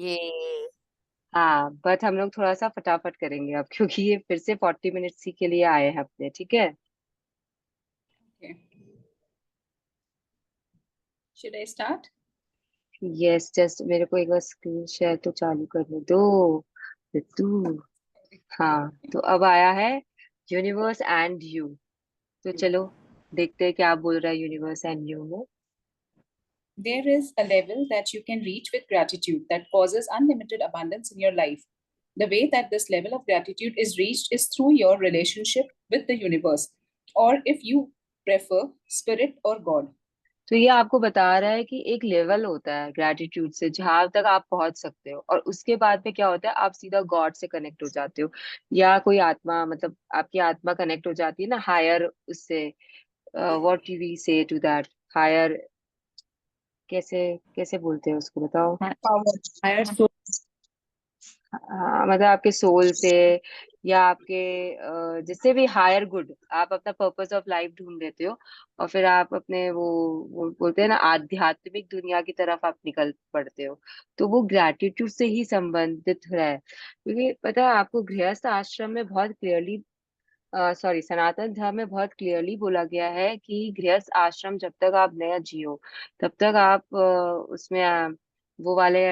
ये हाँ, बट हम लोग थोड़ा सा फटाफट करेंगे अब, क्योंकि ये फिर से 40 मिनट्स ही के लिए आए हैं अपने, ठीक है। Okay. Should I start? Yes, just मेरे को एक बार स्क्रीन शेयर तो चालू करने दो तू। हाँ, तो अब आया है यूनिवर्स एंड यू। तो चलो देखते हैं क्या बोल रहा है यूनिवर्स एंड यू में। There is a level that you can reach with gratitude that causes unlimited abundance in your life. The way that this level of gratitude is reached is through your relationship with the universe, or if you prefer, spirit or God. तो ये आपको बता रहा है कि एक level होता है ग्रेटिट्यूड से जहां तक आप पहुंच सकते हो, और उसके बाद में क्या होता है, आप सीधा गॉड से कनेक्ट हो जाते हो, या कोई आत्मा, मतलब आपकी आत्मा कनेक्ट हो जाती है ना हायर उससे। What we say to that higher, कैसे कैसे बोलते हैं उसको, बताओ। Power, higher soul. हाँ, मतलब आपके सोल से, या आपके जिससे भी हायर गुड, आप अपना पर्पस ऑफ लाइफ ढूंढ लेते हो, और फिर आप अपने वो बोलते हैं ना आध्यात्मिक दुनिया की तरफ आप निकल पड़ते हो। तो वो ग्रैटिट्यूड से ही संबंधित है, क्योंकि पता है आपको गृहस्थ आश्रम में बहुत क्लियरली, सॉरी, सनातन धर्म में बहुत क्लियरली बोला गया है कि गृहस्थ आश्रम जब तक आप नया जियो तब तक आप उसमें वो वाले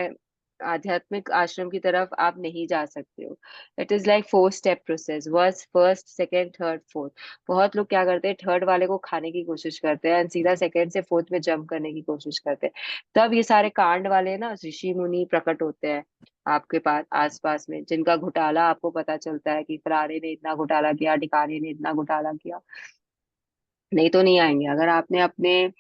आध्यात्मिक आश्रम की तरफ आप नहीं जा सकते हो। It is like 4 step process, verse first second third fourth. बहुत लोग क्या करते हैं, थर्ड वाले को खाने की कोशिश करते हैं, and सीधा सेकेंड से फोर्थ में जंप करने की कोशिश करते हैं। तब ये सारे कांड वाले ना ऋषि मुनि प्रकट होते हैं आपके पास आसपास में, जिनका घोटाला आपको पता चलता है कि फलाने ने इतना घोटाला किया, ढिकाने ने इतना घोटाला किया। नहीं तो नहीं आएंगे। अगर आपने अपने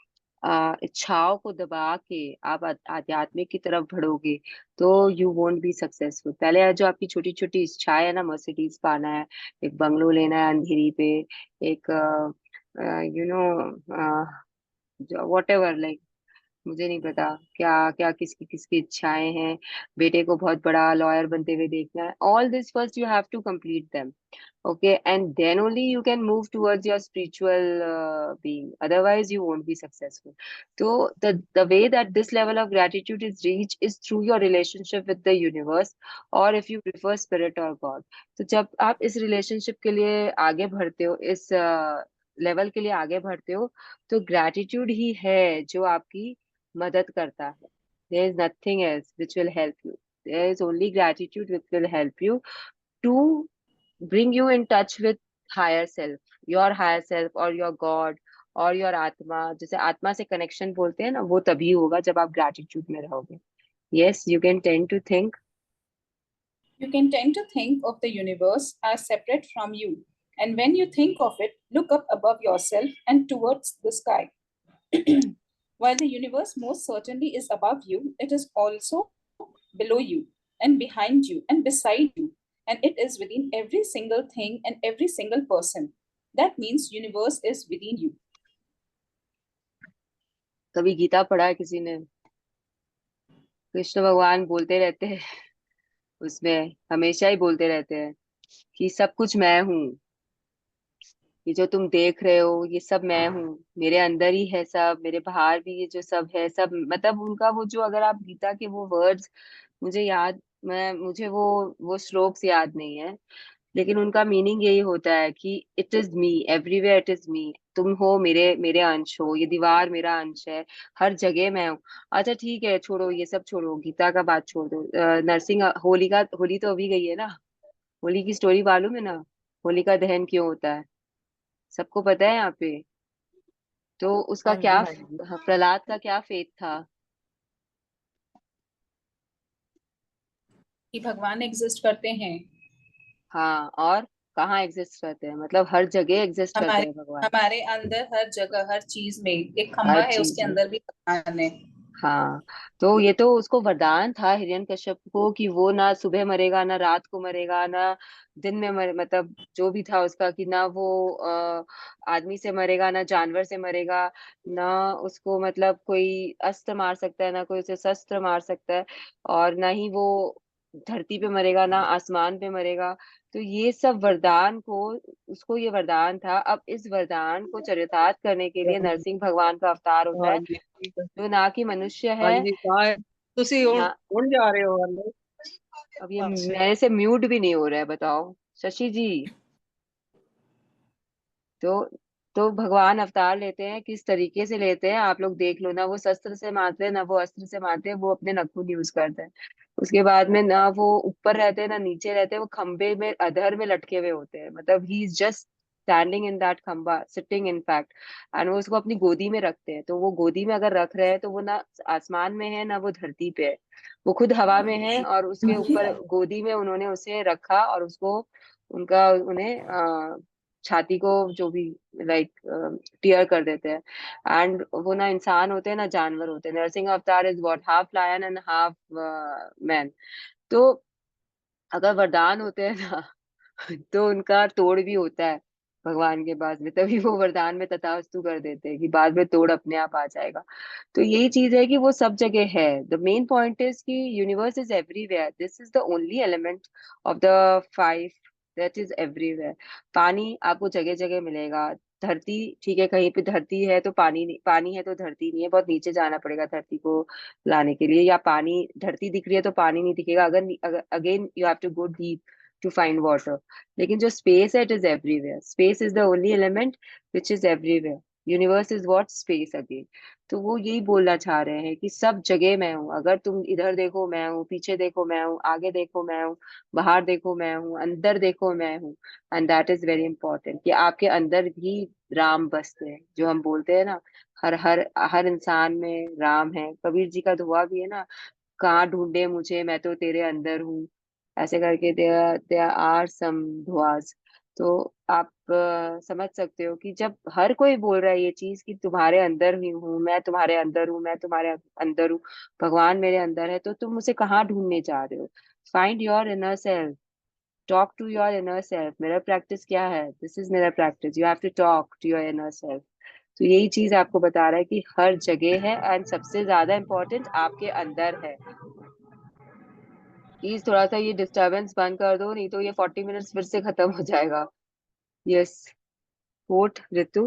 इच्छाओं को दबा के आप आध्यात्मिक की तरफ बढ़ोगे तो यू वोंट बी सक्सेसफुल। पहले जो आपकी छोटी छोटी इच्छाएं है ना, मर्सिडीज पाना है, एक बंगलो लेना है अंधेरी पे, एक you know what ever, like मुझे नहीं पता क्या क्या किसकी किसकी इच्छाएं हैं। बेटे को बहुत बड़ा लॉयर बनते हुए देखना है। All this first you have to complete them, okay, and then only you can move towards your spiritual being, otherwise you won't be successful. So the way that this level of gratitude is reached is through your relationship with the universe, or if you prefer spirit or god. तो जब आप इस relationship के लिए आगे बढ़ते हो, इस लेवल के लिए आगे बढ़ते हो, तो gratitude ही है जो आपकी मदद करता है। there is nothing else which will help you. There is only gratitude which will help you to bring you in touch with higher self, your higher self or your god और your आत्मा। जैसे आत्मा से connection बोलते हैं ना, वो तभी होगा जब आप ग्रेटिट्यूड में रहोगे। Yes, you can tend to think. You can tend to think of the universe as separate from you. And when you think of it, look up above yourself and towards the sky. While the universe most certainly is above you, it is also below you and behind you and beside you. And it is within every single thing and every single person. That means universe is within you. कभी गीता पढ़ा है किसी ने? कृष्ण भगवान बोलते रहते हैं उसमें, हमेशा ही बोलते रहते हैं कि सब कुछ मैं हूँ, ये जो तुम देख रहे हो ये सब मैं हूँ, मेरे अंदर ही है सब, मेरे बाहर भी ये जो सब है सब। मतलब उनका वो जो, अगर आप गीता के वो वर्ड्स, मुझे याद, मैं मुझे वो श्लोक्स याद नहीं है, लेकिन उनका मीनिंग यही होता है कि it is me everywhere, it is me. तुम हो मेरे मेरे अंश हो, ये दीवार मेरा अंश है, हर जगह मैं हूँ। अच्छा ठीक है, छोड़ो ये सब, छोड़ो गीता का बात छोड़ दो। नरसिंह, होली तो अभी गई है ना, होली की स्टोरी मालूम है ना? होली का दहन क्यों होता है, सबको पता है यहाँ पे? तो उसका हाँ क्या, जी, हाँ जी। प्रहलाद का क्या फेथ था? कि भगवान एग्जिस्ट करते हैं। हाँ, और कहाँ एग्जिस्ट करते हैं, मतलब हर जगह एग्जिस्ट करते हमारे हैं भगवान। हमारे अंदर हर जगह हर चीज में एक खंबा हर है, चीज उसके में। अंदर भी भगवान है। हाँ, तो ये तो उसको वरदान था हिरण्यकश्यप को कि वो ना सुबह मरेगा ना रात को मरेगा ना दिन में मतलब जो भी था उसका, कि ना वो आदमी से मरेगा ना जानवर से मरेगा, ना उसको मतलब कोई अस्त्र मार सकता है ना कोई उसे शस्त्र मार सकता है, और ना ही वो धरती पे मरेगा ना आसमान पे मरेगा। तो ये सब वरदान को, उसको ये वरदान था। अब इस वरदान को चरितार्थ करने के लिए नरसिंह भगवान का अवतार होता हाँ है, जी, ठीक है। जो ना कि मनुष्य हाँ है। जी, कहाँ है? ਤੁਸੀਂ ਹੁਣ हाँ, ਹੁਣ जा रहे हो अंदर? अब ये अच्छा। मेरे से म्यूट भी नहीं हो रहा है, बताओ शशि जी। तो तो भगवान अवतार लेते हैं किस तरीके से लेते हैं, आप लोग देख लो ना। वो शस्त्र से मारते हैं ना वो अस्त्र से मारते हैं, वो अपने नखून यूज करते हैं। उसके बाद में ना वो ऊपर रहते हैं ना नीचे रहते हैं, वो खंबे में अधर में लटके हुए होते हैं, मतलब he is just standing in that खंबा, सिटिंग इन फैक्ट। एंड वो उसको अपनी गोदी में रखते हैं, तो वो गोदी में अगर रख रहे हैं तो वो ना आसमान में है ना वो धरती पे है, वो खुद हवा में है, और उसके ऊपर गोदी में उन्होंने उसे रखा, और उसको उनका उन्हें छाती को जो भी लाइक टीयर कर देते हैं। एंड वो ना इंसान होते हैं ना जानवर होते हैं। Narasimha avatar is what, half lion and half man. तो अगर वरदान होते हैं ना तो उनका तोड़ भी होता है भगवान के पास में, तभी वो वरदान में तथास्तु कर देते हैं कि बाद में तोड़ अपने आप आ जाएगा। तो यही चीज है कि वो सब जगह है। द मेन पॉइंट इज कि universe is everywhere, this is the only element of the five that is everywhere. पानी आपको जगह जगह मिलेगा। धरती ठीक है, कहीं पे धरती है तो पानी नहीं, पानी है तो धरती नहीं है, बहुत नीचे जाना पड़ेगा धरती को लाने के लिए। या पानी, धरती दिख रही है तो पानी नहीं दिखेगा, अगर again you have to go deep to find water. लेकिन जो स्पेस है, it is everywhere, space is the only element which is everywhere. Universe is what, space again. तो वो यही बोलना चाह रहे हैं कि सब जगह मैं हूँ, अगर तुम इधर देखो मैं हूँ, पीछे देखो मैं हूँ, आगे देखो मैं हूँ, बाहर देखो मैं हूँ, अंदर देखो मैं हूँ। And that is very important कि आपके अंदर भी राम बसते हैं, जो हम बोलते हैं ना, हर हर हर इंसान में राम है। कबीर जी का दुआ भी है ना, कहाँ ढूंढे मुझे, मैं तो तेरे अंदर हूँ, ऐसे करके देयर देयर आर सम दुआज। तो आप समझ सकते हो कि जब हर कोई बोल रहा है ये चीज कि तुम्हारे अंदर ही हूँ, मैं तुम्हारे अंदर हूँ, मैं तुम्हारे अंदर हूँ, भगवान मेरे अंदर है, तो तुम उसे कहाँ ढूंढने जा रहे हो? Find your inner self, talk to your inner self. Mirror practice क्या है? This is mirror practice, you have to talk to your inner self. तो यही चीज आपको बता रहा है कि हर जगह है, एंड सबसे ज्यादा इम्पोर्टेंट आपके अंदर है। प्लीज थोड़ा सा ये डिस्टरबेंस बंद कर दो, नहीं तो ये 40 मिनट्स फिर से खत्म हो जाएगा। Yes, coat Ritu.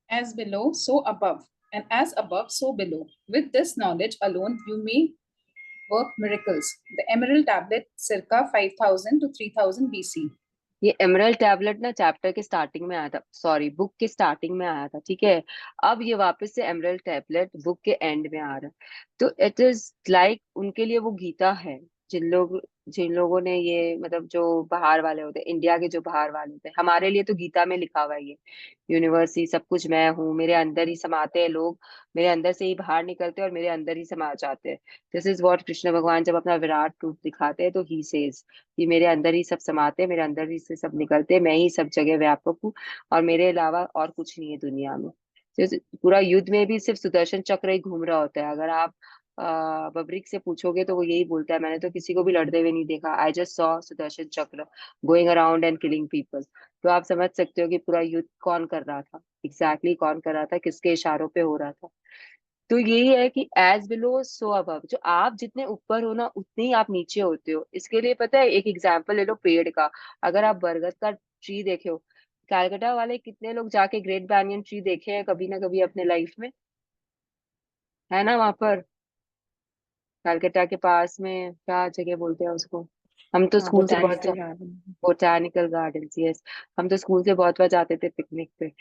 As below, so above, and as above, so below. With this knowledge alone, you may work miracles. The Emerald Tablet, circa 5000 to 3000 BC. ये एमरल्ड टैबलेट ना चैप्टर के स्टार्टिंग में आया था, सॉरी बुक के starting में आया था, ठीक है। अब ये वापस से एमरल्ड टैबलेट बुक के एंड में आ रहा है। तो इट इज लाइक उनके लिए वो गीता है। जिन लोगों ने ये, मतलब जो बाहर वाले होते हैं, इंडिया के जो बाहर वाले होते हैं, हमारे लिए तो गीता में लिखा हुआ है ये, यूनिवर्स ही सब कुछ मैं हूँ, मेरे अंदर ही समाते हैं लोग, मेरे अंदर से ही बाहर निकलते हैं और मेरे अंदर ही समा जाते हैं। दिस इज व्हाट कृष्ण भगवान जब अपना विराट रूप दिखाते हैं तो ही सेज कि मेरे अंदर ही सब समाते हैं, मेरे अंदर ही से सब निकलते हैं, मैं ही सब जगह व्यापक हूँ, और मेरे अलावा और कुछ नहीं है दुनिया में। पूरा युद्ध में भी सिर्फ सुदर्शन चक्र ही घूम रहा होता है। अगर आप बब्रिक से पूछोगे तो वो यही बोलता है, मैंने तो किसी को भी लड़ते हुए नहीं देखा, आई जस्ट सॉ सुदर्शन चक्र going around and killing people. तो आप समझ सकते हो कि पूरा युद्ध कौन कर रहा था, एग्जैक्टली कौन कर रहा था, किसके इशारों पे हो रहा था। तो यही है कि एज बिलो सो अबव, जो आप जितने ऊपर हो ना उतने ही आप नीचे होते हो। इसके लिए पता है, एक एग्जांपल ले लो पेड़ का। अगर आप बरगद का ट्री देखे हो, कैलकाटा वाले कितने लोग जाके ग्रेट बैनियन ट्री देखे हैं कभी ना कभी अपने लाइफ में, है ना? वहां पर कलकत्ता के पास में क्या जगह बोलते हैं उसको, हम तो हाँ, स्कूल से बहुत, botanical garden. Botanical gardens, yes. हम तो स्कूल से बहुत बार जाते थे पिकनिक पे।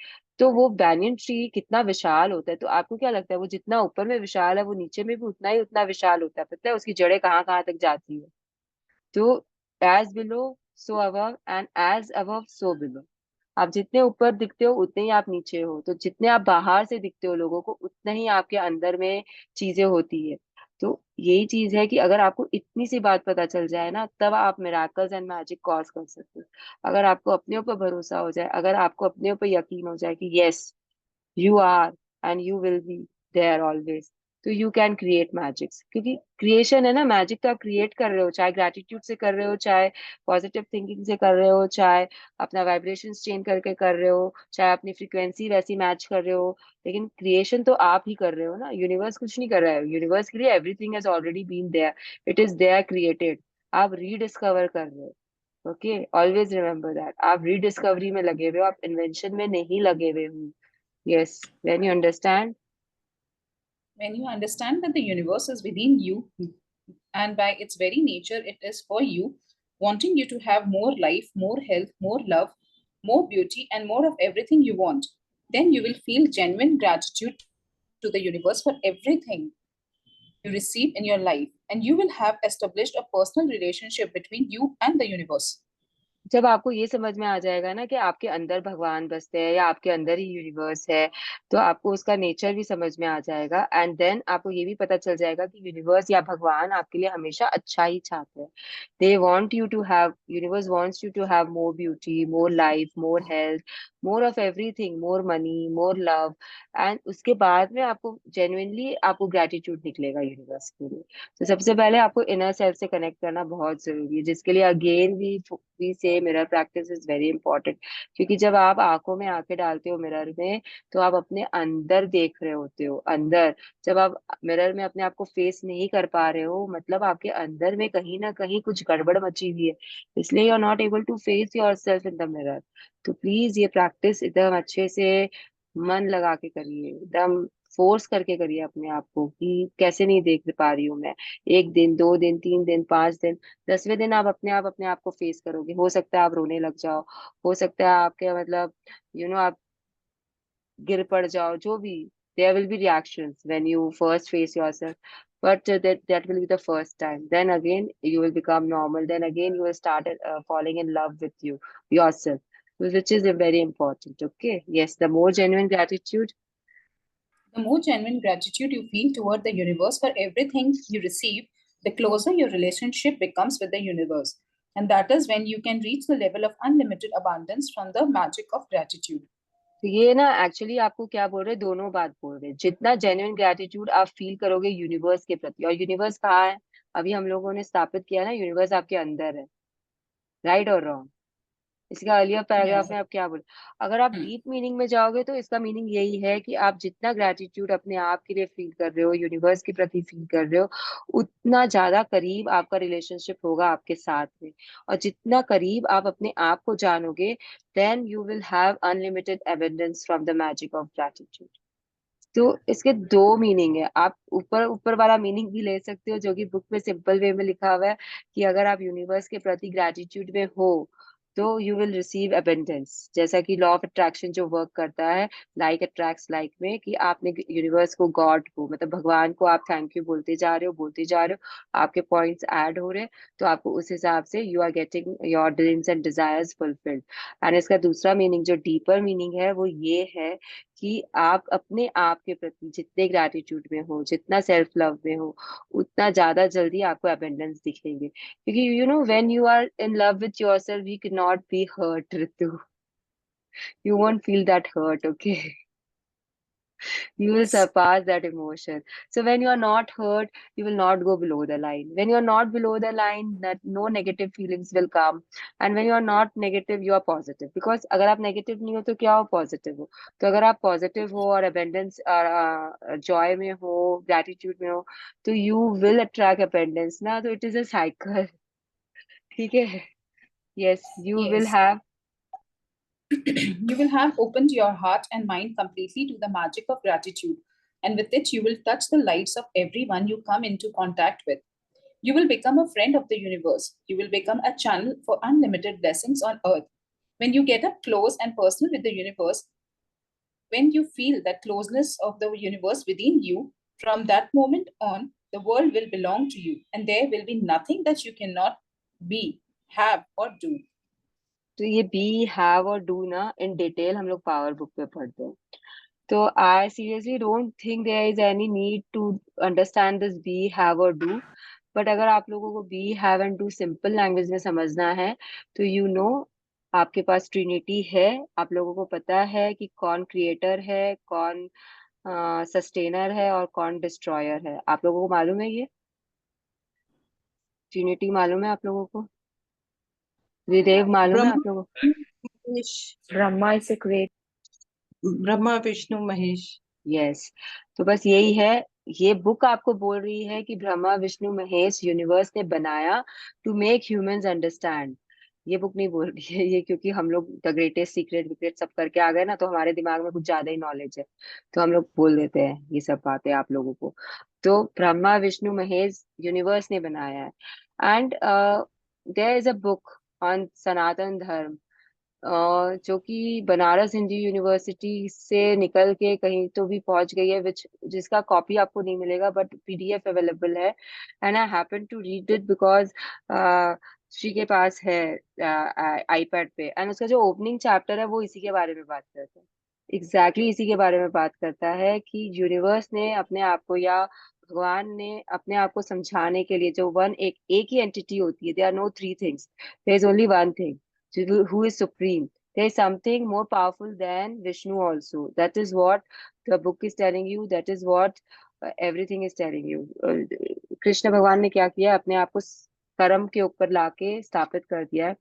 तो वो बैनियन ट्री कितना विशाल होता है, तो आपको क्या लगता है वो जितना ऊपर में विशाल है वो नीचे में भी उतना ही उतना विशाल होता है? पता है उसकी जड़ें कहाँ कहाँ तक जाती है? तो as below so above, and as above so below. आप जितने ऊपर दिखते हो उतने ही आप नीचे हो, तो जितने आप बाहर से दिखते हो लोगों को उतना ही आपके अंदर में चीजें होती है। तो यही चीज है कि अगर आपको इतनी सी बात पता चल जाए ना, तब आप मिराकल्स एंड मैजिक कॉज कर सकते हो। अगर आपको अपने ऊपर भरोसा हो जाए, अगर आपको अपने ऊपर यकीन हो जाए कि yes you are and you will be there always, तो यू कैन क्रिएट मैजिक्स। क्योंकि क्रिएशन है ना, मैजिक तो आप क्रिएट कर रहे हो, चाहे ग्रेटिट्यूड से कर रहे हो, चाहे पॉजिटिव थिंकिंग से कर रहे हो, चाहे अपना वाइब्रेशन चेंज करके कर रहे हो, चाहे अपनी फ्रीक्वेंसी वैसी मैच कर रहे हो। लेकिन क्रिएशन तो आप ही कर रहे हो ना, यूनिवर्स कुछ नहीं कर रहा है। यूनिवर्स के लिए everything has already been there, it is there created, आप रीडिस्कवर कर रहे हो। ओके, ऑलवेज रिमेम्बर दैट, आप रीडिस्कवरी में लगे हुए हो, आप इन्वेंशन में नहीं लगे हुए हो। Yes, when you understand. When you understand that the universe is within you, and by its very nature, it is for you, wanting you to have more life, more health, more love, more beauty, and more of everything you want, then you will feel genuine gratitude to the universe for everything you receive in your life, and you will have established a personal relationship between you and the universe. जब आपको ये समझ में आ जाएगा ना कि आपके अंदर भगवान बसते हैं या आपके अंदर ही यूनिवर्स है, तो आपको उसका नेचर भी समझ में आ जाएगा। एंड देन आपको ये भी पता चल जाएगा कि यूनिवर्स या भगवान आपके लिए हमेशा अच्छा ही चाहते हैं। They want you to have, universe wants you to have more beauty, more life, more health, more of everything, more money, more love. And उसके बाद में आपको जेन्युइनली आपको ग्रेटिट्यूड निकलेगा यूनिवर्स के लिए। तो सबसे पहले आपको इनर सेल्फ से कनेक्ट करना बहुत जरूरी है, जिसके लिए अगेन वी से mirror practice is very important. क्योंकि जब आप आंखों में आंखें डालते हो मिरर में, तो आप अपने अंदर देख रहे होते हो। अंदर जब आप मिरर में अपने आप को फेस नहीं कर पा रहे हो, मतलब आपके अंदर में कहीं ना कहीं कुछ गड़बड़ मची हुई है, इसलिए you are not able to face your self in the mirror. तो प्लीज ये प्रैक्टिस एकदम अच्छे से मन लगा के करिए, एकदम फोर्स करके करिए अपने आप को कि कैसे नहीं देख पा रही हूँ मैं। 1 दिन, 2 दिन, 3 दिन, 5 दिन, 10वें दिन आप अपने आप को फेस करोगे। हो सकता है आप रोने लग जाओ, हो सकता है आपके मतलब आप गिर पड़ जाओ, जो भी। There will be reactions when you first face yourself, but that will be the first time. Then again you will become normal, then again you will start falling in love with yourself, which is very important. Okay, yes, the more genuine gratitude. The more genuine gratitude you feel toward the universe for everything you receive, the closer your relationship becomes with the universe. And that is when you can reach the level of unlimited abundance from the magic of gratitude. तो ये ना actually आपको क्या बोल रहे हैं, दोनों बात बोल रहे हैं। जितना जेन्युइन ग्रेटिट्यूड आप फील करोगे यूनिवर्स के प्रति, और यूनिवर्स कहाँ है, अभी हम लोगों ने स्थापित किया ना, यूनिवर्स आपके अंदर है। राइट और रॉन्ग? इसका अर्लियर पैराग्राफ Yes. में आप क्या बोले? अगर आप Hmm. डीप मीनिंग में जाओगे तो इसका मीनिंग यही है कि आप जितना ग्रेटिट्यूड अपने आप के लिए फील कर रहे हो, यूनिवर्स के प्रति फील कर रहे हो, उतना ज्यादा करीब आपका रिलेशनशिप होगा आपके साथ में। और जितना करीब आप अपने आप को जानोगे, then you will have unlimited abundance from the magic of gratitude. तो इसके दो मीनिंग है। आप ऊपर ऊपर वाला मीनिंग भी ले सकते हो, जो कि बुक में सिंपल वे में लिखा हुआ है कि अगर आप यूनिवर्स के प्रति ग्रेटिट्यूड में हो, तो यू विल रिसीव अबेंडेंस। जैसा कि लॉ ऑफ अट्रैक्शन जो वर्क करता है, लाइक अट्रैक्ट्स लाइक में, कि आपने यूनिवर्स को, गॉड को, मतलब भगवान को आप थैंक यू बोलते जा रहे हो, बोलते जा रहे हो, आपके पॉइंट्स ऐड हो रहे हैं, तो आपको उस हिसाब से you are getting your dreams and desires fulfilled. And इसका दूसरा मीनिंग, जो डीपर मीनिंग है, वो ये है कि आप अपने आप के प्रति जितने ग्रैटिट्यूड में हो, जितना सेल्फ लव में हो, उतना ज्यादा जल्दी आपको अबेंडेंस दिखेंगे। क्योंकि when you are in love with yourself, you can not be hurt, Ritu. You won't feel that hurt, okay? You will Yes. surpass that emotion. So when you are not hurt, you will not go below the line. When you are not below the line, that no negative feelings will come. And when you are not negative, you are positive. Because अगर आप negative नहीं हो तो क्या हो, positive हो। तो अगर आप positive हो और abundance और joy में हो, gratitude में हो, तो you will attract abundance ना। तो it is a cycle। ठीक है? Yes, you will Yes. have. You will have opened your heart and mind completely to the magic of gratitude. And with it, you will touch the lives of everyone you come into contact with. You will become a friend of the universe. You will become a channel for unlimited blessings on earth. When you get up close and personal with the universe, when you feel that closeness of the universe within you, from that moment on, the world will belong to you, and there will be nothing that you cannot be, have, or do. तो ये B, have और do ना in detail हम लोग power book पे पढ़ते हैं। तो I seriously don't think there is any need to understand this be, have और डू। बट अगर आप लोगों को be, have and do simple language में समझना है, तो आपके पास ट्रिनिटी है। आप लोगों को पता है कि कौन क्रिएटर है, कौन सस्टेनर है, और कौन डिस्ट्रॉयर है। आप लोगों को मालूम है ये ट्रिनिटी? मालूम है आप लोगों को? विदेव, मालूम है ब्रह्मा आप लोगों को? Mahesh. Brahma is great. Brahma Vishnu Mahesh. Yes. तो बस यही है। ये बुक आपको बोल रही है कि ब्रह्मा विष्णु महेश यूनिवर्स ने बनाया टू मेक ह्यूमंस अंडरस्टैंड ये बुक नहीं बोल रही है ये, क्योंकि हम लोग द ग्रेटेस्ट सीक्रेट विक्रेट सब करके आ गए ना, तो हमारे दिमाग में कुछ ज्यादा ही नॉलेज है, तो हम लोग बोल देते हैं ये सब बातें आप लोगों को। तो ब्रह्मा विष्णु महेश यूनिवर्स ने बनाया है। And there is a book on Sanatan Dharma, जो कि बनारस हिंदू यूनिवर्सिटी से निकल के कहीं तो भी पहुंच गई है, जिसका कॉपी आपको नहीं मिलेगा बट पीडीएफ अवेलेबल है। And I happen to read it because Shri के पास है आईपैड पे, एंड उसका जो ओपनिंग चैप्टर है वो इसी के बारे में बात करता है। एग्जैक्टली इसी के बारे में बात करता है कि यूनिवर्स ने अपने आप को, या भगवान ने अपने आप को समझाने के लिए, जो एक ही एंटिटी होती है, there are no three things, there is only one thing who is supreme. There is something more powerful than Vishnu also. That is what the book is telling you. That is what everything is telling you. Krishna भगवान ने क्या किया, अपने आप को कर्म के ऊपर लाके स्थापित कर दिया है,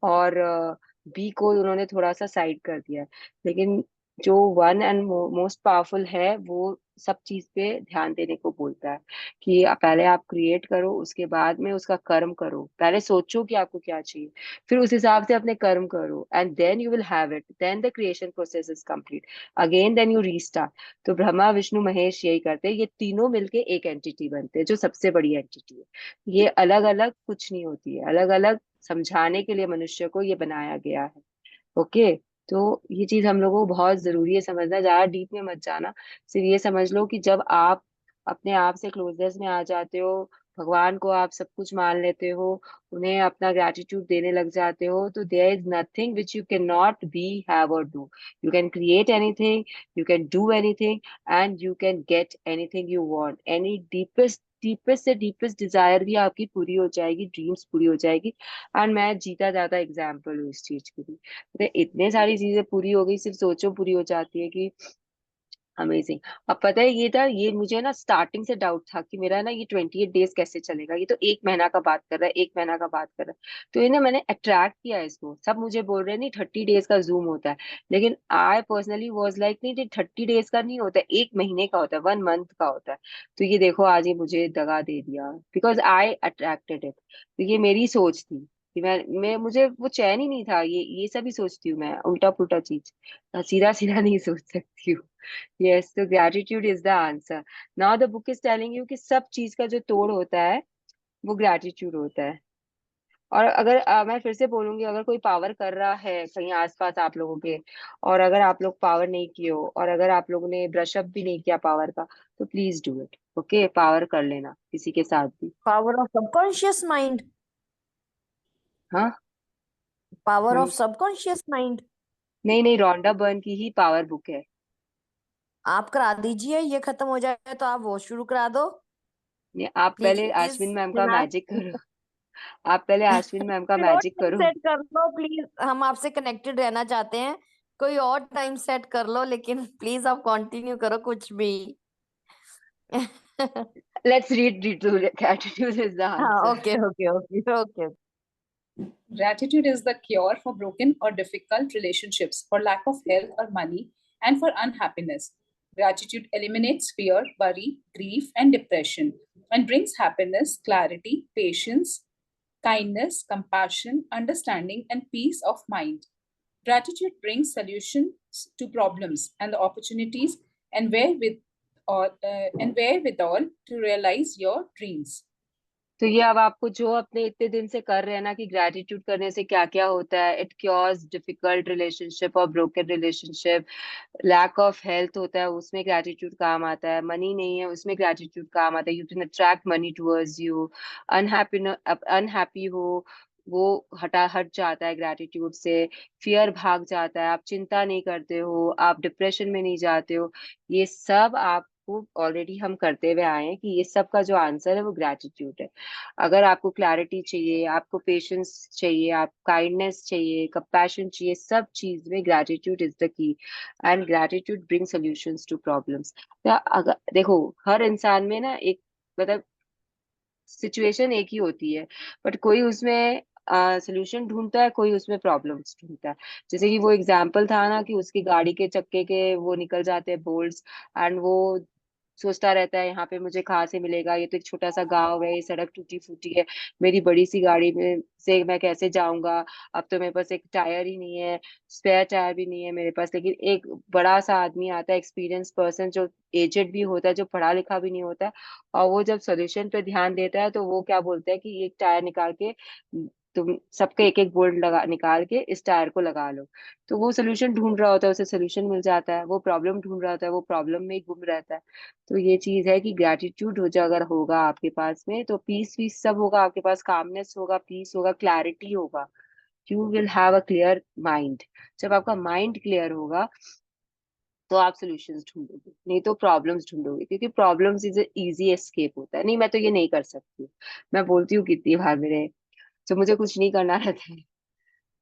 और बी को उन्होंने थोड़ा सा साइड कर दिया है। लेकिन जो वन एंड मोस्ट पावरफुल है वो सब चीज पे ध्यान देने को बोलता है, कि पहले आप क्रिएट करो, उसके बाद में उसका कर्म करो। पहले सोचो कि आपको क्या चाहिए, फिर उस हिसाब से अपने कर्म करो, and then you will have it, then the creation process is complete again, then you restart. तो ब्रह्मा विष्णु महेश यही करते हैं, ये तीनों मिलके एक एंटिटी बनते हैं, जो सबसे बड़ी एंटिटी है। ये अलग अलग कुछ नहीं होती है, अलग अलग समझाने के लिए मनुष्य को ये बनाया गया है। ओके, तो ये चीज हम लोगों को बहुत जरूरी है समझना, ज्यादा डीप में मत जाना। सिर्फ ये समझ लो कि जब आप अपने आप से क्लोजनेस में आ जाते हो, भगवान को आप सब कुछ मान लेते हो, उन्हें अपना ग्रेटिट्यूड देने लग जाते हो, तो there is nothing which you can not be, have और do. You can create anything, you can do anything, and you can get anything you want. Any deepest से डीपेस्ट डिजायर भी आपकी पूरी हो जाएगी, ड्रीम्स पूरी हो जाएगी। एंड मैं जीता जाता एग्जाम्पल हूँ इस चीज की भी। तो इतने सारी चीजें पूरी हो गई, सिर्फ सोचो पूरी हो जाती है कि अमेजिंग। अब पता है ये था, ये मुझे ना स्टार्टिंग से डाउट था कि मेरा ना ये 28 डेज कैसे चलेगा, ये तो एक महीना का बात कर रहा है, एक महीना का बात कर रहा है। तो ये ना मैंने अट्रैक्ट किया इसको, सब मुझे बोल रहे हैं नहीं 30 डेज का जूम होता है, लेकिन आई पर्सनली वाज लाइक नहीं, ये 30 डेज का नहीं होता है, एक महीने का होता है, 1 मंथ का होता है। तो ये देखो आज ये मुझे दगा दे दिया, बिकॉज आई अट्रैक्टेड इट। तो ये मेरी सोच थी कि मैं मुझे वो चैन ही नहीं था, ये सभी सोचती हूँ मैं, उल्टा पुल्टा चीज, सीधा सीधा नहीं सोच सकती हूँ। यस, तो gratitude is the answer. Now the book is telling you कि सब चीज का जो तोड़ होता है वो ग्रैटिट्यूड होता है। और अगर मैं फिर से बोलूंगी, अगर कोई पावर कर रहा है कहीं आसपास आप लोगों के, और अगर आप लोग पावर नहीं किए हो, और अगर आप लोगों ने ब्रश अप भी नहीं किया पावर का, तो please do it. Okay, power कर लेना किसी के साथ भी। Power of subconscious mind. हाँ, Power of नहीं subconscious mind. नहीं नहीं, रोंडा बर्न की ही पावर बुक है। आप करा दीजिए, ये खत्म हो जाए तो आप वो शुरू करा दो नहीं, आप पहले प्लीज। अश्विन मैम का मैजिक करो, आप पहले अश्विन मैम का कोई और मैजिक टाइम करो। सेट कर लो प्लीज, हम आपसे कनेक्टेड रहना चाहते हैं। कोई और टाइम सेट कर लो, लेकिन प्लीज आप कंटिन्यू करो कुछ भी। Let's read through. Gratitude is the हाँ, answer. Okay okay okay okay. Gratitude is the cure for broken or difficult relationships, for lack of health or money, and for unhappiness. Gratitude eliminates fear, worry, grief, and depression, and brings happiness, clarity, patience, kindness, compassion, understanding, and peace of mind. Gratitude brings solutions to problems and the opportunities, and wherewithal to realize your dreams. तो ये अब आपको जो अपने इतने दिन से कर रहे हैं ना कि ग्रैटिट्यूड करने से क्या क्या होता है, इट क्योर्स डिफिकल्ट रिलेशनशिप और broken relationship. Lack of health होता है, उसमें ग्रैटिट्यूड काम आता है। मनी नहीं है, उसमें ग्रैटिट्यूड काम आता है, you can attract money towards you. Unhappy हो, वो हट जाता है ग्रैटिट्यूड से। फियर भाग जाता है, आप चिंता नहीं करते हो, आप डिप्रेशन में नहीं जाते हो। ये सब आपको ऑलरेडी हम करते हुए आए हैं, कि ये सब का जो आंसर है वो ग्रैटिट्यूड है। अगर आपको क्लैरिटी चाहिए, आपको पेशेंस चाहिए, आप काइंडनेस चाहिए, कंपैशन चाहिए, सब चीज में gratitude is the key. And gratitude bring solutions to problems. अगर देखो, हर इंसान में ना एक, मतलब सिचुएशन एक ही होती है, बट कोई उसमें सोल्यूशन ढूंढता है, कोई उसमें प्रॉब्लम्स ढूंढता है। जैसे कि वो एग्जाम्पल था ना कि उसकी गाड़ी के चक्के के वो निकल जाते हैं बोल्ट्स, एंड वो सोचता रहता है यहाँ पे मुझे कहाँ से मिलेगा, ये तो एक छोटा सा गांव है, ये सड़क टूटी फूटी है, मेरी बड़ी सी गाड़ी में से मैं कैसे जाऊंगा। अब तो मेरे पास एक टायर ही नहीं है, स्पेयर टायर भी नहीं है मेरे पास। लेकिन एक बड़ा सा आदमी आता है, एक्सपीरियंस पर्सन, जो एजेड भी होता है, जो पढ़ा लिखा भी नहीं होता है, और वो जब सोल्यूशन पे ध्यान देता है तो वो क्या बोलता है कि एक टायर निकाल के तुम सबके एक एक बोल्ट लगा निकाल के इस टायर को लगा लो। तो वो सोल्यूशन ढूंढ रहा होता है, उसे सोल्यूशन मिल जाता है। वो प्रॉब्लम ढूंढ रहा होता है, वो प्रॉब्लम में ही गुम रहता है। तो ये चीज है कि ग्रेटिट्यूड हो जाए अगर होगा आपके पास में, तो पीस वीस सब होगा आपके पास, कामनेस होगा, पीस होगा, क्लैरिटी होगा। You will have a clear mind. जब आपका माइंड क्लियर होगा तो आप सॉल्यूशंस ढूंढोगे, नहीं तो प्रॉब्लम्स ढूंढोगे, क्योंकि प्रॉब्लम्स इज इजी एस्केप होता है। नहीं मैं तो ये नहीं कर सकती, मैं बोलती हूँ कितनी बार मेरे, तो मुझे कुछ नहीं करना रहता है।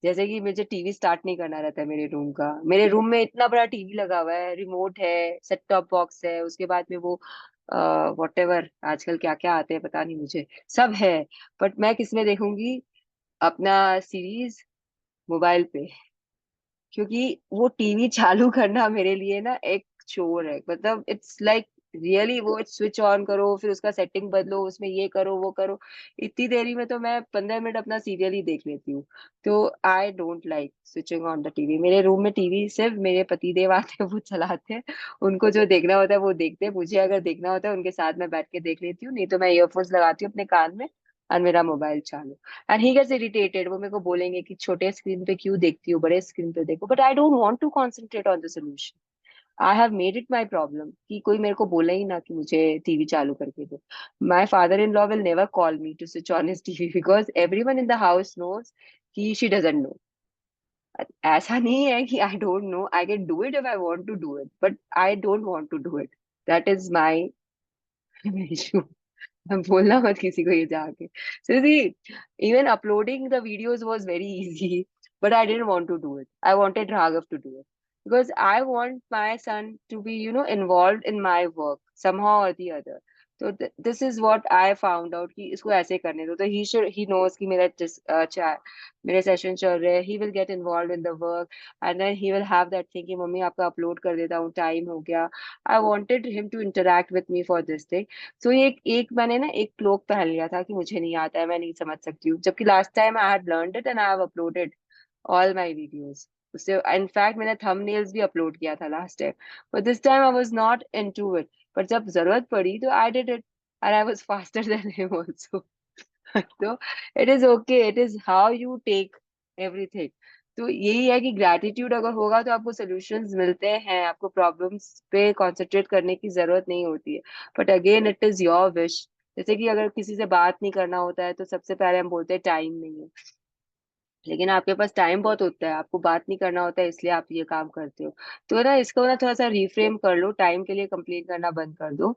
जैसे कि मुझे टीवी स्टार्ट नहीं करना रहता है मेरे रूम का। मेरे रूम में इतना बड़ा टीवी लगा हुआ है, रिमोट है, सेट टॉप बॉक्स है, उसके बाद में वो वॉट एवर आजकल क्या क्या आते हैं पता नहीं मुझे, सब है। बट मैं किस में देखूंगी अपना सीरीज? मोबाइल पे। क्योंकि वो टीवी चालू करना मेरे लिए ना एक चोर है, मतलब इट्स लाइक रियली, वो स्विच ऑन करो, फिर उसका सेटिंग बदलो, उसमें ये करो वो करो, इतनी देरी में तो मैं 15 मिनट अपना सीरियल ही देख लेती हूँ। तो I don't like switching on the TV. मेरे रूम में टीवी सिर्फ मेरे पतिदेव आते हैं, वो चलाते हैं। उनको जो देखना होता है वो देखते हैं, मुझे अगर देखना होता है उनके साथ मैं बैठ के देख लेती हूँ, नहीं तो मैं ईयरफोन्स लगाती हूँ अपने कान में और मेरा मोबाइल चालू। एंड ही गेट्स इरिटेटेड, वो मेरे को बोलेंगे कि छोटे स्क्रीन पे क्यों देखती हो, बड़े स्क्रीन पे देखो। But I don't want to concentrate on the solution. I have made it my problem कि कोई मेरे को बोले ही ना कि मुझे टीवी चालू करके दो। My father in law will never call me to switch on his TV, because everyone in the house knows कि शी डजंट नो। ऐसा नहीं है कि I don't know, I can do it if I want to do it, but I don't want to do it. That is my issue. बोलना मत किसी को ये जाके। So see, even uploading the videos was very easy, but I didn't want to do it. I wanted Raghav to do it because I want my son to be, involved in my work somehow or the other. So this is what I found out कि इसको ऐसे करने दो। तो he knows कि मेरे session चल रहे हैं, he will get involved in the work and then he will have that thing कि मम्मी आपका अपलोड कर देता हूँ, टाइम हो गया। I wanted him to interact with me for this thing. सो ये एक मैंने ना एक क्लोक पहन लिया था कि मुझे नहीं आता है, मैं नहीं समझ सकती हूँ, जबकि last time I had learned it and I have uploaded all my videos. उससे इनफैक्ट मैंने थंबनेल्स भी अपलोड किया था last time, but this time I was not into it. But जब जरूरत पड़ी तो I did it and I was faster than him also. तो it is okay, it is how you take everything. तो यही है कि ग्रैटिट्यूड अगर होगा तो आपको सॉल्यूशंस मिलते हैं, आपको प्रॉब्लम्स पे कंसंट्रेट करने की जरूरत नहीं होती है। But again it is your wish. जैसे कि अगर किसी से बात नहीं करना होता है तो सबसे पहले हम बोलते हैं टाइम नहीं है, लेकिन आपके पास टाइम बहुत होता है, आपको बात नहीं करना होता है, इसलिए आप ये काम करते हो। तो ना इसको ना थोड़ा सा रिफ्रेम कर लो, टाइम के लिए कंप्लेन करना बंद कर दो।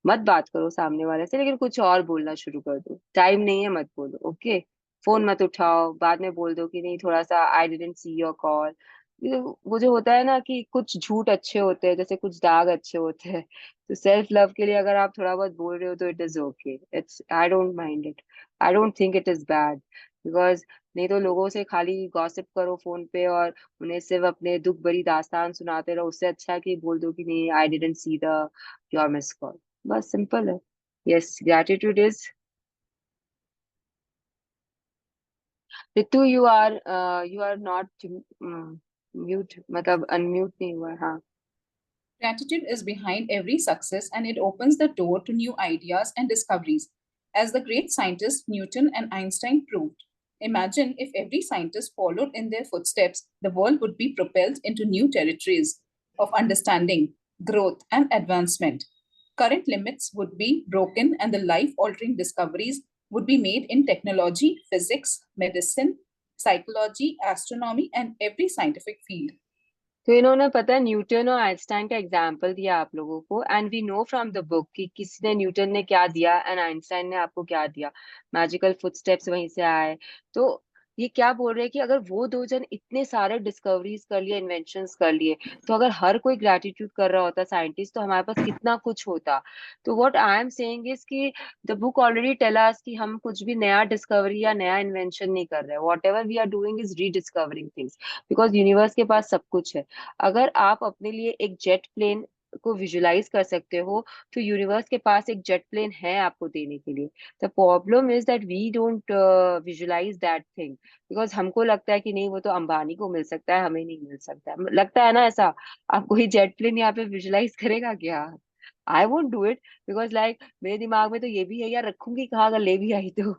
मत बात करो सामने वाले से, लेकिन कुछ और बोलना शुरू कर दो। टाइम नहीं है मत बोलो, ओके। फोन मत उठाओ, बाद में बोल दो कि नहीं थोड़ा सा आई डिडंट सी योर कॉल। वो जो होता है ना कि कुछ झूठ अच्छे होते हैं, जैसे कुछ दाग अच्छे होते हैं। तो सेल्फ लव के लिए अगर आप थोड़ा बहुत बोल रहे हो तो it is okay, it's I don't mind it, I don't think it is bad. Because नहीं तो लोगों से खाली गॉसिप करो फोन पे और उन्हें सिर्फ अपने दुख भरी दास्तान सुनाते रहो, उससे अच्छा है कि बोल दो कि नहीं I didn't see the your miss call. बस सिंपल है। Yes, gratitude is. Ritu you are not mute, मतलब अनम्यूट नहीं हुआ है। हाँ। Gratitude is behind every success and it opens the door to new ideas and discoveries, as the great scientists Newton and Einstein proved. Imagine if every scientist followed in their footsteps, the world would be propelled into new territories of understanding, growth, and advancement. Current limits would be broken, and the life altering discoveries would be made in technology, physics, medicine, psychology, astronomy, and every scientific field. तो इन्होंने पता है Newton और Einstein का example दिया आप लोगों को, and we know from the book कि किसी ने, न्यूटन ने क्या दिया एंड आइंस्टाइन ने आपको क्या दिया। मैजिकल फुटस्टेप्स वहीं से आए। तो ये क्या बोल रहे हैं कि अगर वो दो जन इतने सारे डिस्कवरीज कर लिए, इन्वेंशंस कर लिए, तो अगर हर कोई ग्रेटिट्यूड कर रहा होता साइंटिस्ट, तो हमारे पास कितना कुछ होता। तो what I am saying is कि the book already tell us कि हम कुछ भी नया डिस्कवरी या नया इन्वेंशन नहीं कर रहे हैं। Whatever we are doing is rediscovering things, because universe के पास सब कुछ है। अगर आप अपने लिए एक जेट प्लेन को विजुलाइज कर सकते हो, तो यूनिवर्स के पास एक जेट प्लेन है आपको देने के लिए। The problem is that we don't visualize that thing, because हमको लगता है कि नहीं वो तो अंबानी को मिल सकता है, हमें नहीं मिल सकता है, लगता है ना ऐसा। आप कोई जेट प्लेन यहाँ पे विजुलाइज करेगा क्या? I won't do it, because like मेरे दिमाग में तो ये भी है यार, रखूंगी कहाँ अगर ले भी आई तो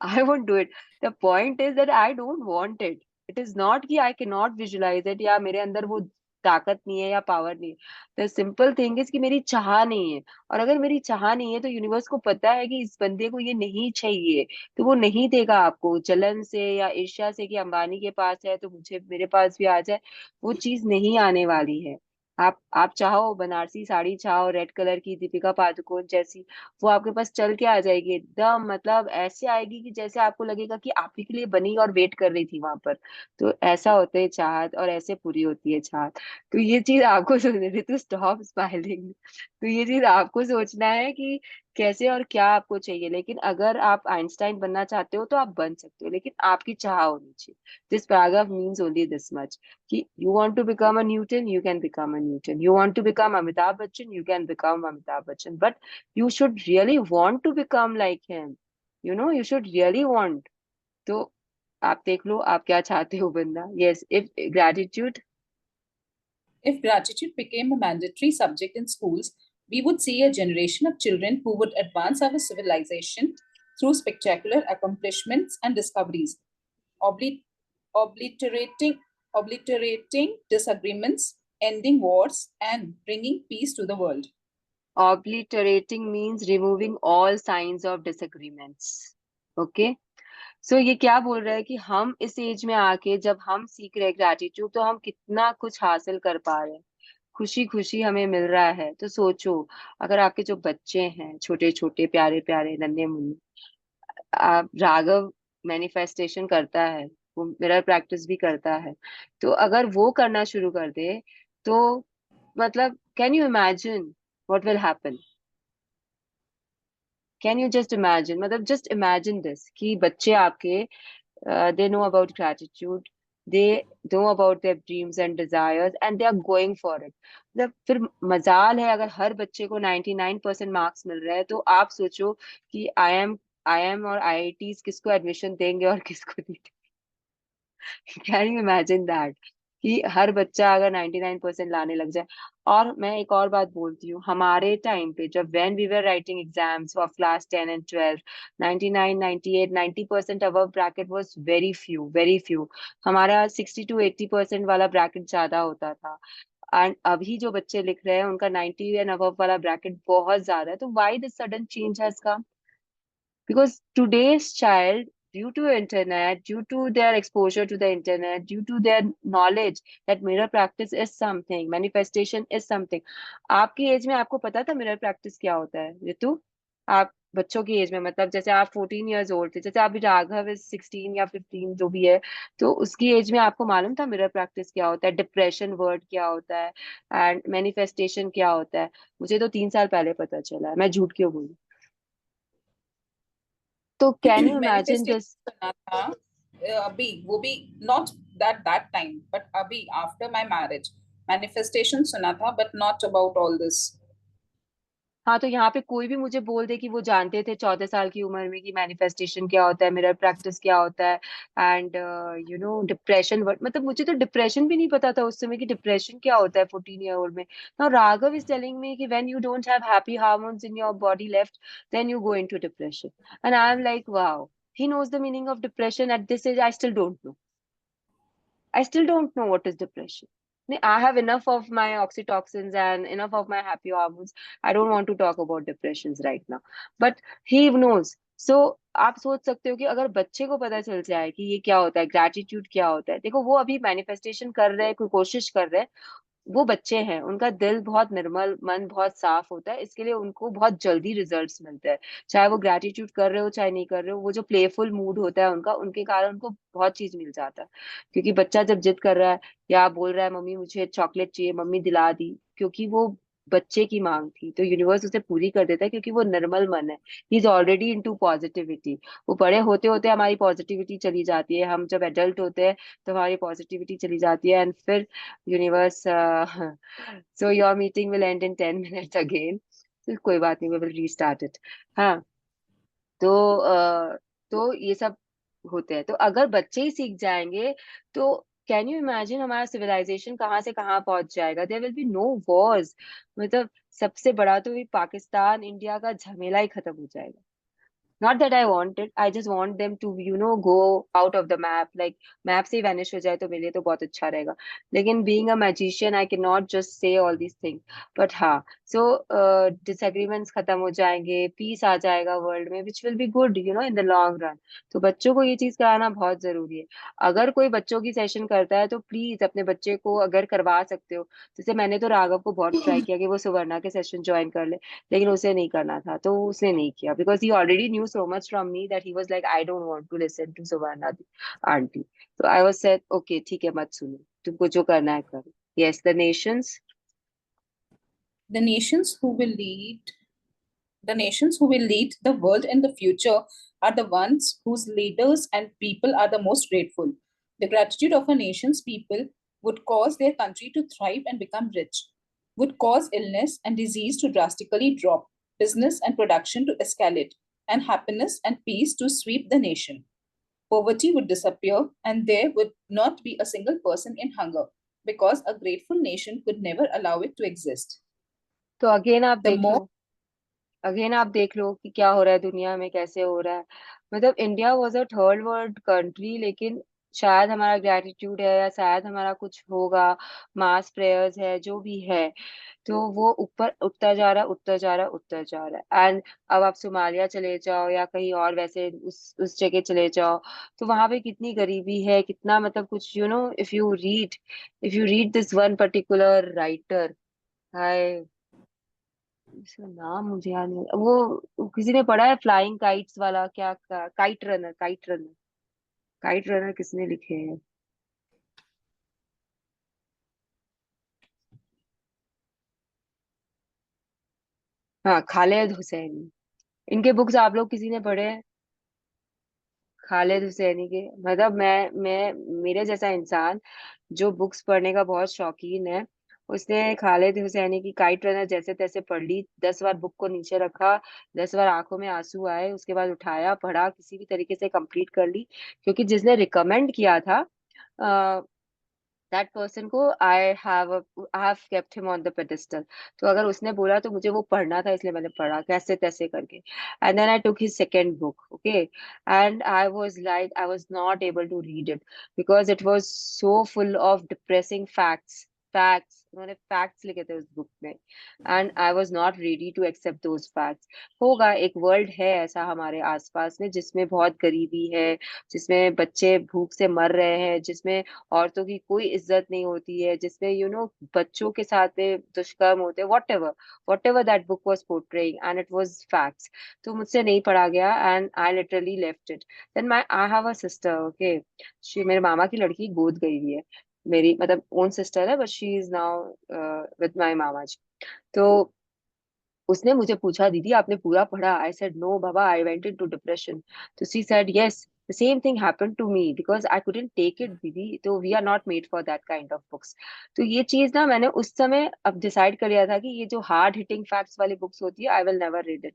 I won't do it. The point is that I don't want it. It is not कि I cannot visualize it या मेरे अंदर वो ताकत नहीं है या पावर नहीं है। The simple thing is कि मेरी चाह नहीं है, और अगर मेरी चाह नहीं है तो यूनिवर्स को पता है कि इस बंदे को ये नहीं चाहिए, तो वो नहीं देगा आपको जलन से या ईर्ष्या से कि अंबानी के पास है तो मुझे मेरे पास भी आ जाए। वो चीज नहीं आने वाली है। आप चाहो बनारसी साड़ी, चाहो रेड कलर की दीपिका पादुकोण जैसी, वो आपके पास चल के आ जाएगी एकदम, मतलब ऐसे आएगी कि जैसे आपको लगेगा कि आप ही के लिए बनी और वेट कर रही थी वहां पर। तो ऐसा होता है चाहत, और ऐसे पूरी होती है चाहत। तो ये चीज आपको सोचनी थी, तो स्टॉप स्माइलिंग। तो ये चीज आपको सोचना है कि कैसे और क्या आपको चाहिए। लेकिन अगर आप आइंस्टाइन बनना चाहते हो तो आप बन सकते हो, लेकिन आपकी चाह होनी चाहिए। This paragraph means only this much कि you want to become a Newton, you can become a Newton. You want to become Amitabh Bachchan, you can become Amitabh Bachchan. But you should really want to become like him. You should really want. तो आप देख लो आप क्या चाहते हो बनना। Yes, if gratitude. If gratitude became a mandatory subject in schools, we would see a generation of children who would advance our civilization through spectacular accomplishments and discoveries, obli- obliterating, obliterating disagreements, ending wars, and bringing peace to the world. Obliterating means removing all signs of disagreements. Okay? सो ये क्या बोल रहा है कि हम इस as में आके जब हम सीख रहे हैं ग्रैटिट्यूड, तो हम कितना कुछ हासिल कर पा रहे हैं, खुशी खुशी हमें मिल रहा है। तो सोचो, अगर आपके जो बच्चे हैं छोटे छोटे प्यारे प्यारे नन्हे मुन्ने, आप राघव मैनिफेस्टेशन करता है, वो मिरर प्रैक्टिस भी करता है, तो अगर वो करना शुरू कर दे तो मतलब can you imagine what will happen? Can you just imagine, मतलब जस्ट इमेजिन दिस कि बच्चे आपके they know about gratitude, they know about their dreams and desires, and they are going for it. मतलब फिर मजाल है अगर हर बच्चे को 99% मार्क्स मिल रहे हैं, तो आप सोचो कि आई एम और आईआईटीज किसको एडमिशन देंगे और किसको नहीं देंगे। कैन यू इमेजिन दैट कि हर बच्चा अगर 99% लाने लग जाए। और मैं एक और बात बोलती हूँ, हमारे टाइम पे जब when we were writing exams for class 10 and 12, 99 98 90% above bracket was very few. हमारा 60 to 80% वाला ब्रैकेट ज्यादा होता था। एंड अभी जो बच्चे लिख रहे हैं उनका 90 एंड अबव वाला ब्रैकेट बहुत ज्यादा है। तो why this sudden change has come? Because today's child, due to internet, due to their exposure to the internet, due to their knowledge that mirror practice is something, manifestation is something. आपकी as में आपको पता था mirror practice क्या होता है ऋतु? आप बच्चों की एज में, मतलब जैसे आप 14 years old थे, जैसे अभी राघव इज 16 या 15 जो भी है, तो उसकी एज में आपको मालूम था मिरर प्रैक्टिस क्या होता है, डिप्रेशन वर्ड क्या होता है, एंड मैनिफेस्टेशन क्या होता है? मुझे तो 3 साल पहले पता चला है, मैं झूठ क्यों बोलूं? तो can you imagine manifestation this? सुना था अभी, वो भी नॉट दैट टाइम बट अभी आफ्टर माय मैरिज मैनिफेस्टेशन सुना था, but not about all this. हाँ, तो यहाँ पे कोई भी मुझे बोल दे कि वो जानते थे 14 साल की उम्र में कि मैनिफेस्टेशन क्या होता है, मिरर प्रैक्टिस क्या होता है, एंड डिप्रेशन वर्ड, मतलब मुझे तो डिप्रेशन भी नहीं पता था उस समय कि डिप्रेशन क्या होता है 14 year old में। Now Raghav is telling me कि when you don't have happy hormones in your body left, then you go into depression. And I am like wow, he knows the meaning of depression at this age. I still don't know what is depression. I have enough of my oxytocins and enough of my happy hormones. I don't want to talk about depressions right now. But he knows. So आप सोच सकते हो कि अगर बच्चे को पता चल जाए कि ये क्या होता है, ग्रैटिट्यूड क्या होता है। देखो वो अभी मैनिफेस्टेशन कर रहे हैं, कोई कोशिश कर रहे हैं, वो बच्चे हैं, उनका दिल बहुत निर्मल, मन बहुत साफ होता है, इसके लिए उनको बहुत जल्दी रिजल्ट्स मिलते हैं। चाहे वो ग्रैटिट्यूड कर रहे हो चाहे नहीं कर रहे हो, वो जो प्लेफुल मूड होता है उनका, उनके कारण उनको बहुत चीज मिल जाता है। क्योंकि बच्चा जब जिद कर रहा है या बोल रहा है मम्मी मुझे चॉकलेट चाहिए, मम्मी दिला दी, क्योंकि वो बच्चे की मांग थी, तो यूनिवर्स उसे पूरी कर देता है क्योंकि वो निर्मल मन है, he is already into positivity. वो बड़े होते होते हमारी पॉजिटिविटी चली जाती है, हम जब एडल्ट होते हैं तो हमारी पॉजिटिविटी चली जाती है, एंड फिर universe so your meeting will and in 10 minutes again, कोई बात नहीं, वी विल रीस्टार्ट इट। हाँ, तो तो ये सब होते हैं। तो अगर बच्चे ही सीख जाएंगे तो कैन यू इमेजिन हमारा सिविलाइजेशन कहाँ से कहाँ पहुंच जाएगा। There will be no wars, मतलब सबसे बड़ा तो ये पाकिस्तान इंडिया का झमेला ही खत्म हो जाएगा। Not that I want it, I just want them to, go out of the map, like map से vanish हो जाए तो मेरे लिए तो बहुत अच्छा रहेगा। लेकिन being a magician, I cannot just say all these things, but हाँ, so disagreements खत्म हो जाएंगे, peace आ जाएगा वर्ल्ड में, which will be good, in the long run। तो बच्चों को ये चीज कराना बहुत जरूरी है। अगर कोई बच्चों की सेशन करता है तो प्लीज अपने बच्चे को अगर करवा सकते हो, जैसे मैंने तो राघव को बहुत ट्राई किया कि वो सुवर्णा के सेशन ज्वाइन कर ले, लेकिन उसे नहीं करना था तो उसने नहीं किया, because he already knew so much from me that he was like, I don't want to listen to Suvarna auntie। So I was said, okay, ठीक है, मत सुनो, तुमको जो करना है करो। Yes, the nations, The nations who will lead the nations who will lead the world in the future are the ones whose leaders and people are the most grateful. The gratitude of a nation's people would cause their country to thrive and become rich, would cause illness and disease to drastically drop, business and production to escalate, and happiness and peace to sweep the nation. Poverty would disappear, and there would not be a single person in hunger, because a grateful nation could never allow it to exist. तो again आप The देख more लो, again आप देख लो कि क्या हो रहा है दुनिया में, कैसे हो रहा है। मतलब India was a third world country, लेकिन शायद हमारा ग्रेटिट्यूड है या शायद हमारा कुछ होगा, मास प्रेयर्स है, जो भी है, तो वो ऊपर उठता जा रहा है, उठता जा रहा है, उठता जा रहा है। एंड अब आप सोमालिया चले जाओ या कहीं और वैसे उस जगह चले जाओ, तो वहां पे कितनी गरीबी है, कितना मतलब कुछ, if you read this one particular writer, हाय, इसका नाम मुझे याद नहीं, वो किसी ने पढ़ा है फ्लाइंग काइट्स वाला, क्या kite runner, kite runner, kite runner किसने लिखे हैं? हाँ, खालिद हुसैनी। इनके बुक्स आप लोग किसी ने पढ़े हैं? खालिद हुसैनी के, मतलब मैं मेरे जैसा इंसान जो बुक्स पढ़ने का बहुत शौकीन है, उसने खालिद हुसैनी की काइट रनर जैसे तैसे पढ़ ली, 10 बार बुक को नीचे रखा, 10 बार आंखों में आंसू आए, उसके बाद उठाया, पढ़ा, किसी भी तरीके से कंप्लीट कर ली, क्योंकि जिसने रिकमेंड किया था दैट पर्सन को I have kept him on the pedestal. तो अगर उसने बोला तो मुझे वो पढ़ना था, इसलिए मैंने पढ़ा कैसे तैसे करके। And then I took his second book, okay, and I was not able to read it because it was so full of depressing facts उन्होंने फैक्ट्स लिखे थे उस बुक में, and I was not ready to accept those facts. होगा, एक world है ऐसा हमारे आसपास में जिसमें बहुत गरीबी है, जिसमें बच्चे भूख से मर रहे हैं, जिसमें औरतों की कोई इज्जत नहीं होती है, जिसमें बच्चों के साथ में दुष्कर्म होते हैं, whatever that book was portraying, and it was facts. तो मुझसे नहीं पढ़ा गया, and I literally left it. Then I have a sister, okay, मेरे मामा की लड़की गोद गई हुई है, मेरी मतलब ओन सिस्टर है, but she is now with my मामा जी। तो उसने मुझे पूछा, दीदी आपने पूरा पढ़ा? आई सेड नो बाबा, आई वेंट इनटू डिप्रेशन। तो she said yes, the same thing happened to me because I couldn't take it, दीदी, तो we are not made for that kind of books। तो ये चीज ना मैंने उस समय अब डिसाइड कर लिया था कि ये जो हार्ड हिटिंग फैक्ट्स वाली बुक्स होती है, I will never read it.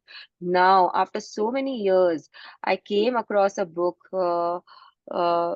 Now after so many years I came across a book, uh,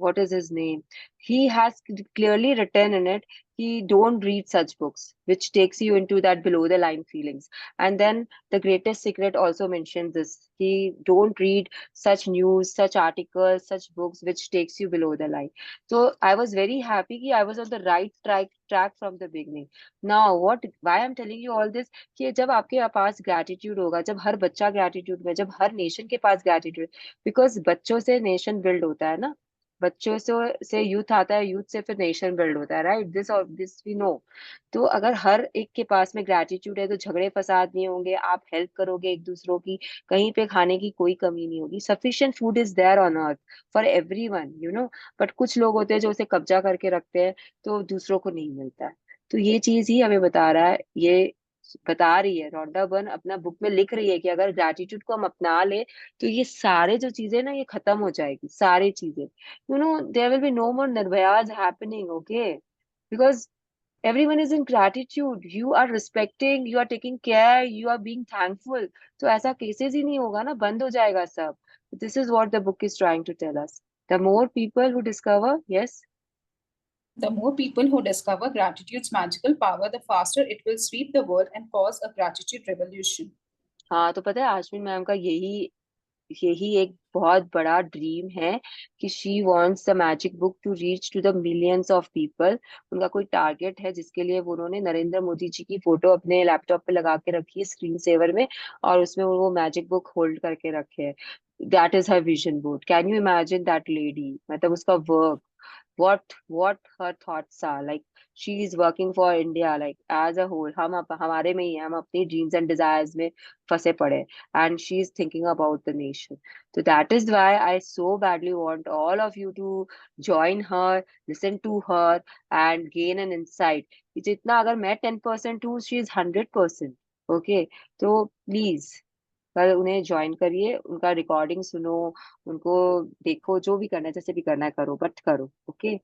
what is his name? He has clearly written in it, he don't read such books, which takes you into that below the line feelings. And then the greatest secret also mentions this. He don't read such news, such articles, such books, which takes you below the line. So I was very happy कि I was on the right track from the beginning. Now why I'm telling you all this, कि जब आपके पास gratitude होगा, जब हर बच्चा gratitude में, जब हर nation के पास gratitude, because बच्चों से nation build होता है ना, बच्चों से यूथ आता है, यूथ से फिर नेशन बिल्ड होता है, राइट, दिस वी नो। तो अगर हर एक के पास में ग्रेटिट्यूड है तो झगड़े फसाद नहीं होंगे, आप हेल्प करोगे एक दूसरों की, कहीं पे खाने की कोई कमी नहीं होगी, sufficient food is there on earth for everyone, but कुछ लोग होते हैं जो उसे कब्जा करके रखते हैं, तो दूसरों को नहीं मिलता है। तो ये चीज ही हमें बता रहा है, ये बता रही है रॉन्डा बर्न अपना बुक में लिख रही है कि अगर ग्रैटिट्यूड को हम अपना ले तो ये सारे जो चीजें ना ये खत्म हो जाएगी, सारी चीजें, there will be no more Nirbhayas happening, okay, because everyone is in gratitude, you are respecting, you are taking care, you are being thankful, तो ऐसा केसेस ही नहीं होगा ना, बंद हो जाएगा सब. This is what the book is trying to tell us. The more people who discover, yes, The more people who discover gratitude's magical power, the faster it will sweep the world and cause a gratitude revolution. हाँ, तो पता है आश्विन ma'am का यही यही एक बहुत बड़ा ड्रीम है कि she wants the magic book to reach to the millions of people. उनका कोई टारगेट है जिसके लिए वो उन्होंने नरेंद्र मोदी जी की फोटो अपने लैपटॉप पे लगा के रखी है स्क्रीन सेवर में, और उसमें वो मैजिक बुक होल्ड करके रखे है. That is her vision board. Can you imagine that lady, मतलब उसका work, what her thoughts are like. She is working for India like as a whole. हमारे में ही है, हम अपनी dreams and desires में फंसे पड़े, and she is thinking about the nation. So that is why I so badly want all of you to join her, listen to her and gain an insight कि जितना अगर मैं 10% हूँ, she is 100%. Okay, तो please कल उन्हें join करिए, उनका रिकॉर्डिंग सुनो, उनको देखो, जो भी करना है जैसे भी करना है करो, बट करो. Okay,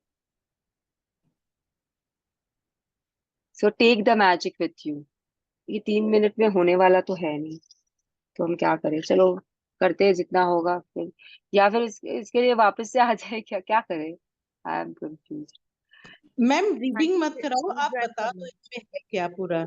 so take the magic with you. ये 3 मिनट में होने वाला तो है नहीं, तो हम क्या करें, चलो करते हैं जितना होगा फिर, या फिर इसके लिए वापस से आ जाए, क्या क्या करें. I am confuse. Ma'am reading मत हाँ, कराओ, आप read बता कर दो लो। इसमें है क्या पूरा.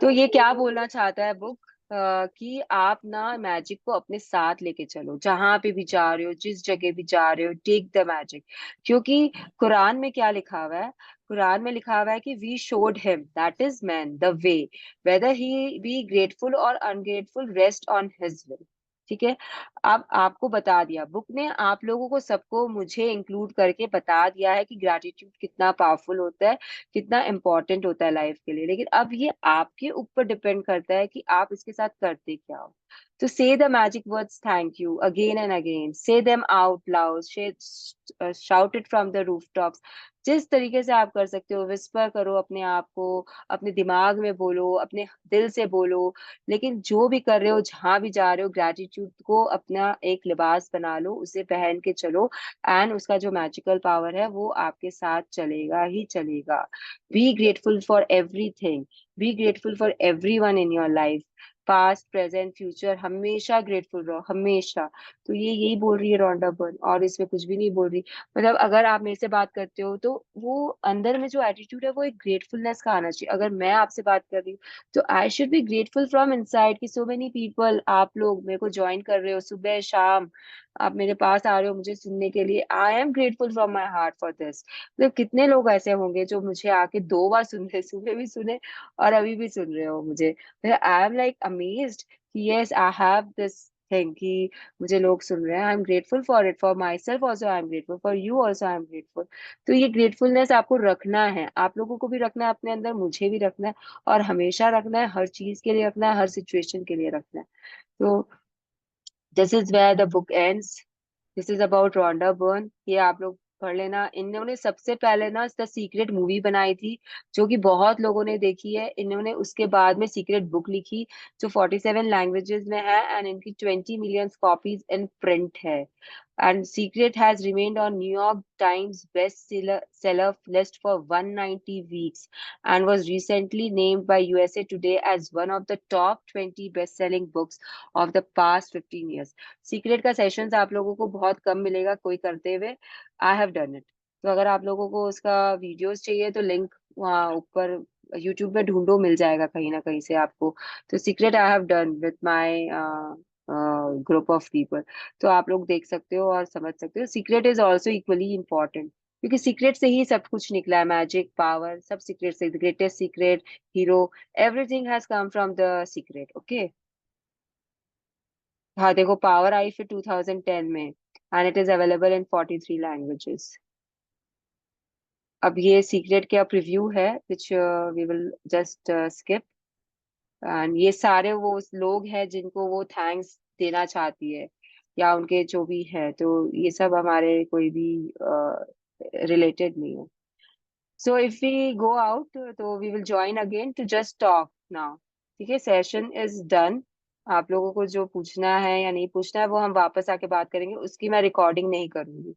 तो ये क्या बोलना चाहता है बुक, कि आप ना मैजिक को अपने साथ लेके चलो, जहां पे भी जा रहे हो, जिस जगह भी जा रहे हो, टेक द मैजिक. क्योंकि कुरान में क्या लिखा हुआ है, कुरान में लिखा हुआ है कि we showed him, that is man, the way, whether he be grateful और ungrateful rest on his will. ठीक है, अब आपको बता दिया बुक ने, आप लोगों को सबको, मुझे इंक्लूड करके बता दिया है कि ग्रैटिट्यूड कितना पावरफुल होता है, कितना इंपॉर्टेंट होता है लाइफ के लिए. लेकिन अब ये आपके ऊपर डिपेंड करता है कि आप इसके साथ करते क्या हो. तो say the magic words thank you again and again, say them out loud, shout it from the rooftops. जिस तरीके से आप कर सकते हो, विस्पर करो अपने आप को, अपने दिमाग में बोलो, अपने दिल से बोलो. लेकिन जो भी कर रहे हो, जहां भी जा रहे हो, ग्रैटिट्यूड को अपना एक लिबास बना लो, उसे पहन के चलो, एंड उसका जो मैजिकल पावर है वो आपके साथ चलेगा ही चलेगा. Be grateful for everything, be grateful for everyone in your life, past present future, हमेशा ग्रेटफुल रहो, हमेशा. तो ये यही बोल रही है रॉन्डा बर्न, और इसमें कुछ भी नहीं बोल रही. मतलब अगर आप मेरे से बात करते हो तो वो अंदर में जो एटीट्यूड है वो एक ग्रेटफुलनेस का आना चाहिए. अगर मैं आपसे बात कर रही हूँ तो I should be grateful from inside कि सो मेनी पीपल, आप लोग मेरे को ज्वाइन कर रहे हो, सुबह शाम आप मेरे पास आ रहे हो मुझे सुनने के लिए. I am grateful from my heart for this. मतलब कितने लोग ऐसे होंगे जो मुझे आके 2 बार सुन रहे, सुबह भी सुने और अभी भी सुन रहे हो मुझे. आई एम लाइक अमेज्ड कि yes I have this thing कि मुझे लोग सुन रहे हैं. I am grateful for it, for my self also I am grateful, for you also I am grateful. तो ये ग्रेटफुलनेस आपको रखना है, आप लोगों को भी रखना है अपने अंदर, मुझे भी रखना है, और हमेशा रखना है, हर चीज के लिए रखना है, हर सिचुएशन के लिए रखना है. तो this is where the book ends. This is about Rhonda Byrne. ये आप लोग पढ़ लेना. इन्होंने सबसे पहले ना द सीक्रेट मूवी बनाई थी, जो कि बहुत लोगों ने देखी है. इन्होंने उसके बाद में सीक्रेट बुक लिखी जो 47 लैंग्वेजेस में है, एंड इनकी 20 मिलियन कॉपीज इन प्रिंट है. And Secret has remained on New York Times bestseller list for 190 weeks and was recently named by USA Today as one of the top 20 best-selling books of the past 15 years. Secret का sessions आप लोगों को बहुत कम मिलेगा कोई करते हुए. I have done it. तो अगर आप लोगों को उसका वीडियोस चाहिए तो लिंक वहाँ ऊपर यूट्यूब में ढूंढो, मिल जाएगा कहीं ना कहीं से आपको. तो secret I have done with my group of people. तो आप लोग देख सकते हो और समझ सकते हो. Secret is also equally important, क्योंकि सीक्रेट से ही सब कुछ निकला है, मैजिक पावर सब सीक्रेट से. Greatest secret, hero, everything has come from the secret. Okay, हाँ देखो पावर आई फिर 2010 में, and it is available in 43 languages. अब ये सीक्रेट का प्रीव्यू है which we will just skip. And ये सारे वो लोग हैं जिनको वो थैंक्स देना चाहती है, या उनके जो भी है, तो ये सब हमारे कोई भी रिलेटेड नहीं है. So if we go out, तो we will join again to just talk now. ठीक है, सेशन इज डन. आप लोगों को जो पूछना है या नहीं पूछना है वो हम वापस आके बात करेंगे, उसकी मैं रिकॉर्डिंग नहीं करूंगी.